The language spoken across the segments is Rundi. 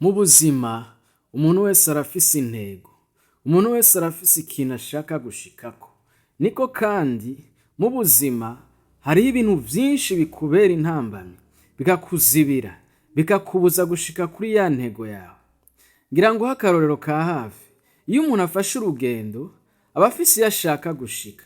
Mu buzima umuntu wese arafise intego, umuntu wese arafise ikintu ashaka gushikako. Niko kandi mu buzima hariho ibintu vyinshi bikubera intambamyi, bikakuzibira, bikakubuza gushika kuri ya ntego yawe. Ngira ngo akarorero ka hafi, iyo umuntu afashe urugendo aba afise iyo ashaka gushika.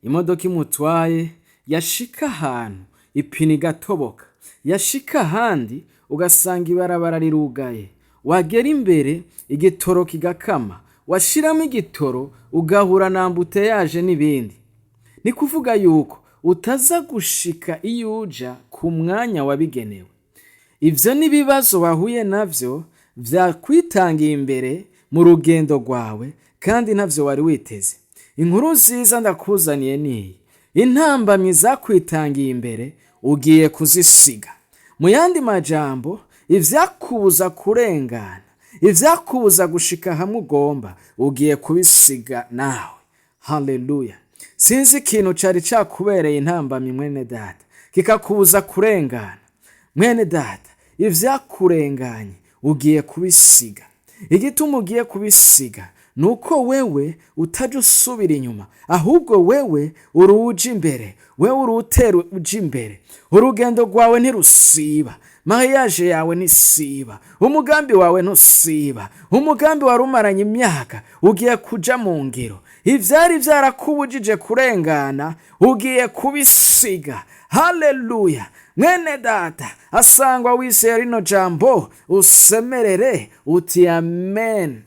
Imodoka imutwaye yashika ahantu ipine igatoboka, yashika ahandi ugasanga ibarabara rirugaye, wagera imbere igitoro kigakama, washiramo igitoro ugahura na ambuteyaje n'ibindi. Ni kuvuga yuko utaza gushika iyo uja ku mwanya wabigenewe. Ivyo n'ibibazo wahuye navyo vyakwitangiye imbere mu rugendo rwawe kandi ntavyo wari witeze. Inkuru nziza ndakuzaniye niyi: intambamyi zakwitangiye imbere ugiye kuzisiga. Mu yandi majambo, ivyakubuza kurengana, ivyakubuza gushika hamwe ugomba, ugiye kubisiga nawe. Haleluya! Sinzi ikintu cari cakubereye intambamyi mwene data kikakubuza kurengana. Mwene data, ivyakurenganye ugiye kubisiga. Igituma ugiye kubisiga nuko wewe utaja usubira inyuma, ahubwo wewe uruja imbere, wewe urutera uja imbere. Urugendo rwawe ntirusiba, mariage yawe ntisiba, umugambi wawe ntusiba, umugambi warumaranye imyaka ugiye kuja mu ngiro. Ivyari vyarakubujije kurengana ugiye kubisiga. Haleluya! Mwene data, asangwa wise rino jambo usemerere uti amen.